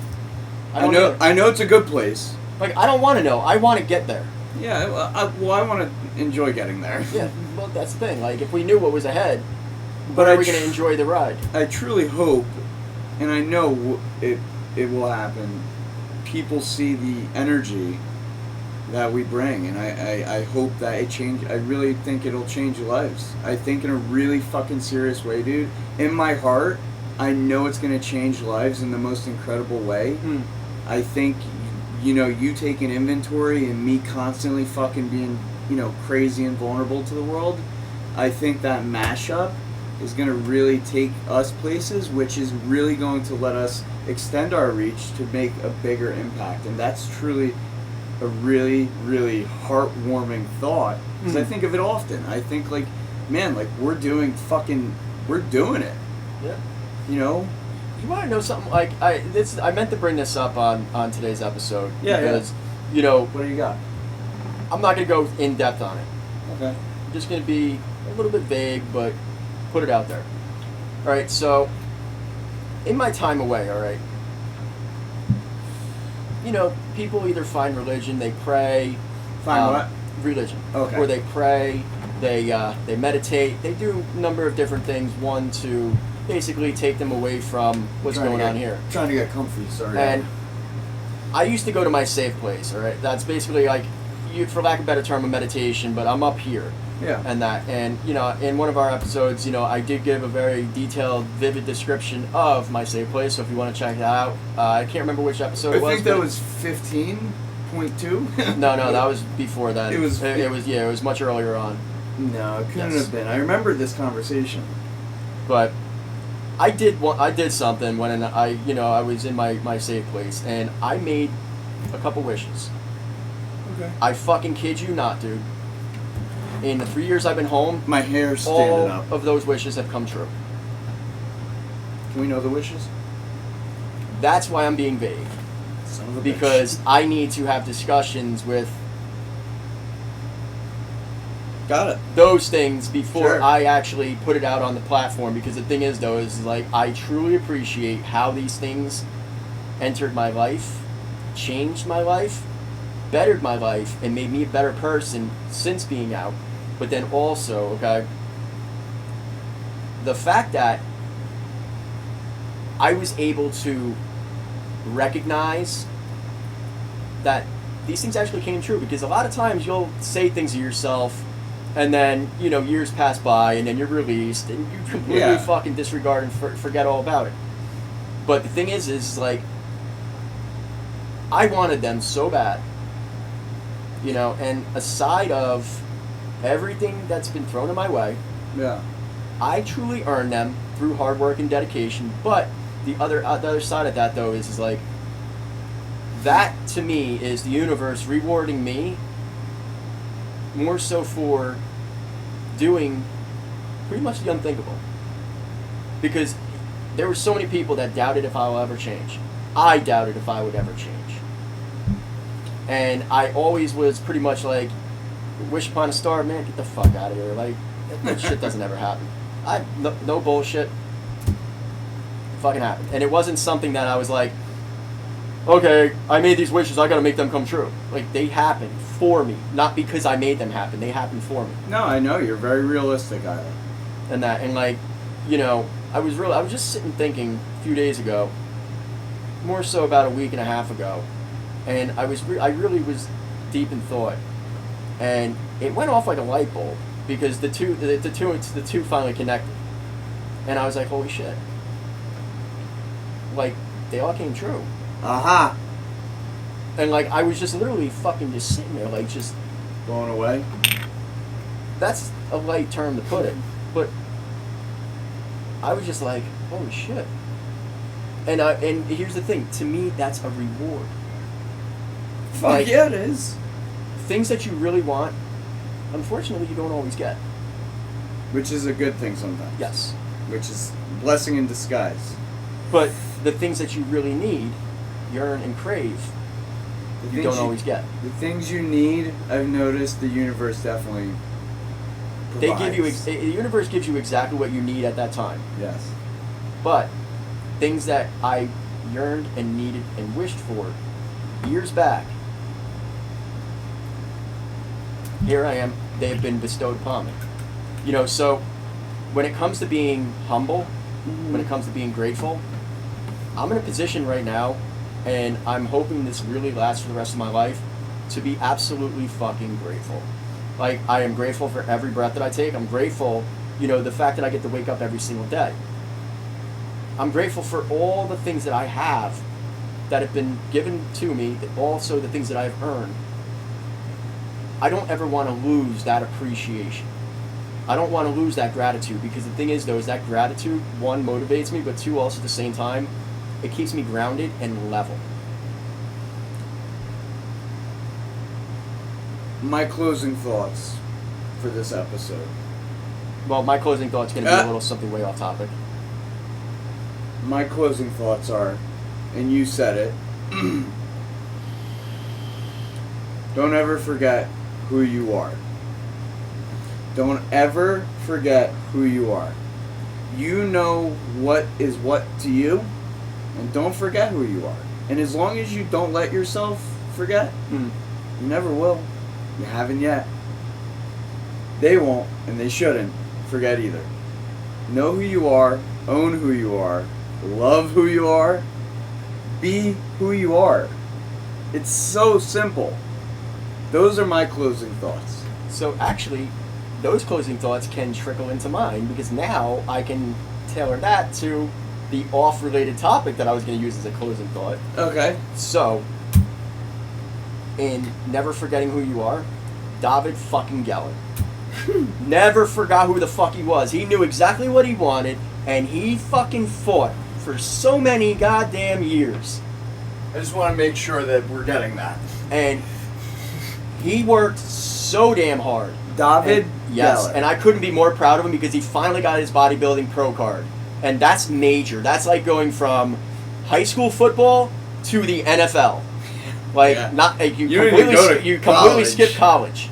I know it's a good place. Like, I don't want to know. I want to get there. Yeah, I want to enjoy getting there. Yeah, well, that's the thing. Like, if we knew what was ahead, but are we going to enjoy the ride? I truly hope, and I know it will happen, people see the energy that we bring, and I hope that it change. I really think it'll change lives. I think in a really fucking serious way, dude. In my heart, I know it's going to change lives in the most incredible way. I think, you know, you taking inventory and me constantly fucking being, you know, crazy and vulnerable to the world, I think that mashup is going to really take us places, which is really going to let us extend our reach to make a bigger impact. And that's truly a really, really heartwarming thought, because I think of it often. I think, like, man, like, we're doing it. Yeah. You know? You want to know something? Like, I meant to bring this up on today's episode. Yeah, because, you know... What do you got? I'm not going to go in depth on it. Okay. I'm just going to be a little bit vague, but put it out there. Alright, so, in my time away, alright, you know, people either find religion, they pray... Find what? Religion. Okay. Or they pray, they meditate, they do a number of different things. One, to basically take them away from what's going on here. Trying to get comfy, sorry. And I used to go to my safe place, all right? That's basically like, for lack of a better term, a meditation, but I'm up here. Yeah. And that. And, you know, in one of our episodes, you know, I did give a very detailed, vivid description of my safe place, so if you want to check that out. I can't remember which episode it was. I think that was 15.2? No, that was before that. It was much earlier on. No, it couldn't have been. I remember this conversation. But I did something when I was in my safe place, and I made a couple wishes. Okay. I fucking kid you not, dude. In the 3 years I've been home, my hair's standing up. All of those wishes have come true. Can we know the wishes? That's why I'm being vague. Son of a because bitch. I need to have discussions with Got it. those things before Sure. I actually put it out on the platform. Because the thing is, though, is like I truly appreciate how these things entered my life, changed my life, bettered my life, and made me a better person since being out. But then also, okay, the fact that I was able to recognize that these things actually came true, because a lot of times you'll say things to yourself and then, years pass by and then you're released and you completely fucking disregard and forget all about it. But the thing is like, I wanted them so bad, and aside of everything that's been thrown in my way, Yeah. I truly earned them through hard work and dedication. But the other side of that, though, is like, that to me is the universe rewarding me more so for doing pretty much the unthinkable. Because there were so many people that doubted if I will ever change. I doubted if I would ever change. And I always was pretty much like, wish upon a star, man, get the fuck out of here. Like, that shit doesn't ever happen. No bullshit. It fucking happened. And it wasn't something that I was like, okay, I made these wishes, I gotta make them come true. Like, they happened for me, not because I made them happen. They happened for me. No, I know you're very realistic, Ira. And like, I was just sitting thinking a few days ago, more so about a week and a half ago, and I really was deep in thought, and it went off like a light bulb, because the two finally connected, and I was like, holy shit, like, they all came true. Aha. And like, I was just literally fucking just sitting there, like, just Blown away. that's a light term to put it, but I was just like, holy shit. And here's the thing, to me, that's a reward. Fuck Like, yeah, it is. things that you really want, unfortunately, you don't always get. Which is a good thing sometimes. Yes. Which is a blessing in disguise. But the things that you really need, yearn, and crave, you don't always get. The things you need, I've noticed the universe definitely provides. The universe gives you exactly what you need at that time. Yes. But things that I yearned and needed and wished for years back, here I am, they have been bestowed upon me. So when it comes to being humble, when it comes to being grateful, I'm in a position right now, and I'm hoping this really lasts for the rest of my life, to be absolutely fucking grateful. Like, I am grateful for every breath that I take. I'm grateful, the fact that I get to wake up every single day. I'm grateful for all the things that I have that have been given to me, also the things that I've earned. I don't ever want to lose that appreciation. I don't want to lose that gratitude, because the thing is, though, is that gratitude, one, motivates me, but two, also at the same time, it keeps me grounded and level. My closing thoughts for this episode. Well, my closing thought's going to be a little something way off topic. My closing thoughts are, and you said it, don't ever forget who you are. Don't ever forget who you are. You know what is what to you, and don't forget who you are. And as long as you don't let yourself forget, you never will. You haven't yet. They won't, and they shouldn't forget either. Know who you are, own who you are, love who you are, be who you are. It's so simple. Those are my closing thoughts. So actually, those closing thoughts can trickle into mine, because now I can tailor that to the off-related topic that I was going to use as a closing thought. Okay. So, in never forgetting who you are, David fucking Geller. Never forgot who the fuck he was. He knew exactly what he wanted, and he fucking fought for so many goddamn years. I just want to make sure that we're getting that. And he worked so damn hard. David Yes, Geller. and I couldn't be more proud of him, because he finally got his bodybuilding pro card. And that's major. That's like going from high school football to the NFL. Like, Yeah. not like you You didn't even go to you completely college. skipped college.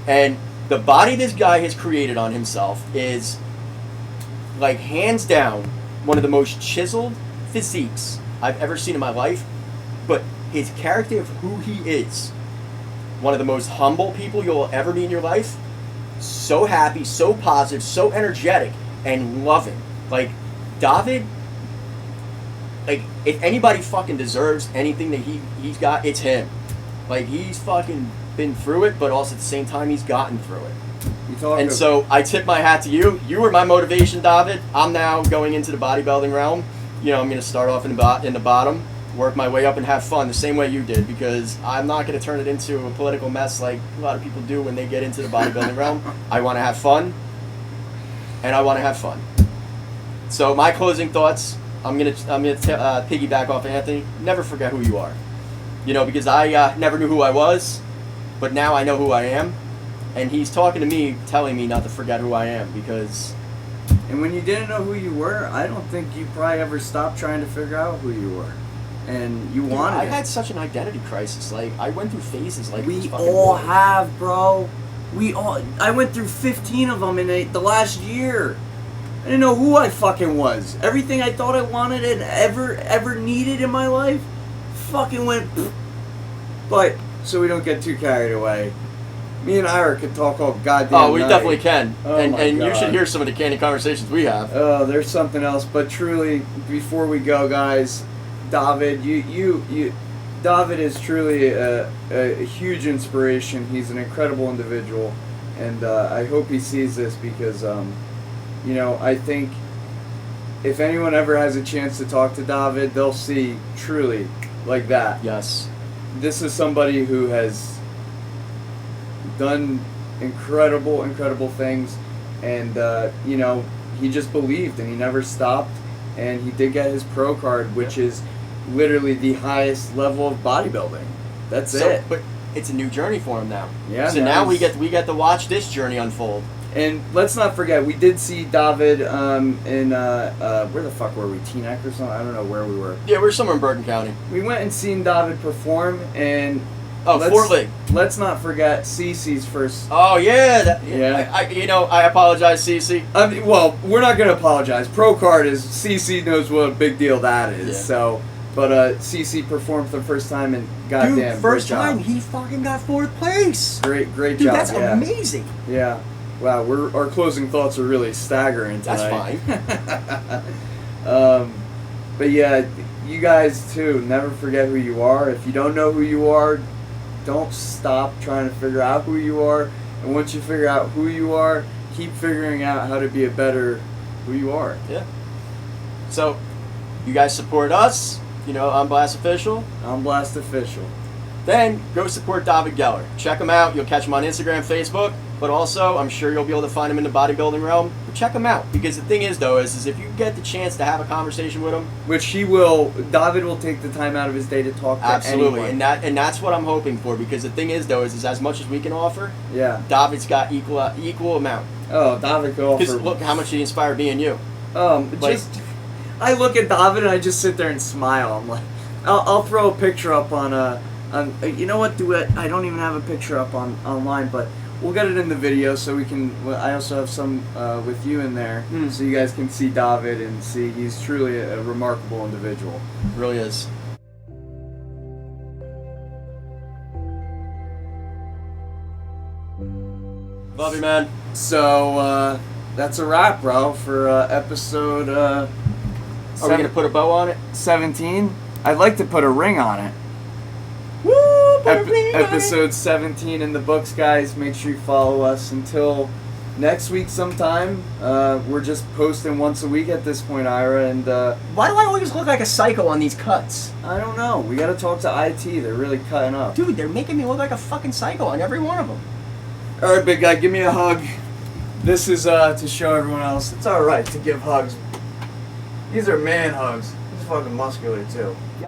And the body this guy has created on himself is, like, hands down, one of the most chiseled physiques I've ever seen in my life. But his character of who he is, one of the most humble people you'll ever meet in your life. So happy, so positive, so energetic, and loving. Like, David, like, if anybody fucking deserves anything that he's got, it's him. Like, he's fucking been through it, but also at the same time, he's gotten through it. And so I tip my hat to you. You were my motivation, David. I'm now going into the bodybuilding realm. You know, I'm going to start off in the bottom, work my way up, and have fun the same way you did, because I'm not going to turn it into a political mess like a lot of people do when they get into the bodybuilding realm. I want to have fun, and I want to have fun. So my closing thoughts, I'm gonna piggyback off Anthony. Never forget who you are. You know, because I never knew who I was, but now I know who I am. And he's talking to me, telling me not to forget who I am, because... And when you didn't know who you were, I don't think you probably ever stopped trying to figure out who you were. And you wanted I it. had such an identity crisis. Like, I went through phases like We this fucking all boy. have, bro. I went through 15 of them in the last year. I didn't know who I fucking was. Everything I thought I wanted and ever needed in my life fucking went... But, so we don't get too carried away, me and Ira could talk all goddamn Oh, we night. definitely can. Oh and my you God. should hear some of the candid conversations we have. Oh, there's something else. But truly, before we go, guys, David, David is truly a huge inspiration. He's an incredible individual, and I hope he sees this because, you know, I think if anyone ever has a chance to talk to David, they'll see truly like that. Yes. This is somebody who has done incredible things, and you know, he just believed and he never stopped, and he did get his pro card, which is literally the highest level of bodybuilding. That's it. But it's a new journey for him now. Yeah. So now we get to watch this journey unfold. And let's not forget, we did see David in where the fuck were we? Teaneck or something? I don't know where we were. Yeah, we're somewhere in Bergen County. We went and seen David perform, and Fort Lee. Let's not forget Cece's first. Oh yeah, Yeah. I apologize, Cece. I mean, well, we're not gonna apologize. Pro card is CC knows what a big deal that is. Yeah. So, but CC performed for the first time, and goddamn, Dude, first great job. time he fucking got 4th place. Great Dude, job. that's yeah. amazing. Yeah. Wow, our closing thoughts are really staggering tonight. That's fine. But yeah, you guys too, never forget who you are. If you don't know who you are, don't stop trying to figure out who you are. And once you figure out who you are, keep figuring out how to be a better who you are. Yeah. So, you guys support us. You know, I'm Blast Official. I'm Blast Official. Then go support David Geller. Check him out. You'll catch him on Instagram, Facebook. But also, I'm sure you'll be able to find him in the bodybuilding realm. But check him out, because the thing is, though, is if you get the chance to have a conversation with him, Which he will. David will take the time out of his day to talk to absolutely, anyone. and that's what I'm hoping for. Because the thing is, though, is as much as we can offer, Yeah. David's got equal amount. Oh, David can Because offer. look how much he inspired me and you. Like- Just I look at David and I just sit there and smile. I'm like, I'll throw a picture up on you know what? I don't even have a picture up online, but we'll get it in the video so we can. Well, I also have some with you in there, so you guys can see David and see he's truly a remarkable individual. It really is. Love you, man. So that's a wrap, bro, for episode. Are we gonna put a bow on it? 17? I'd like to put a ring on it. Woo! Put a ring on it. Episode 17 in the books, guys. Make sure you follow us until next week sometime. We're just posting once a week at this point, Ira, and Why do I always look like a psycho on these cuts? I don't know. We gotta talk to IT. They're really cutting up. Dude, they're making me look like a fucking psycho on every one of them. Alright, big guy, give me a hug. This is to show everyone else it's alright to give hugs. These are man hugs. He's fucking muscular, too.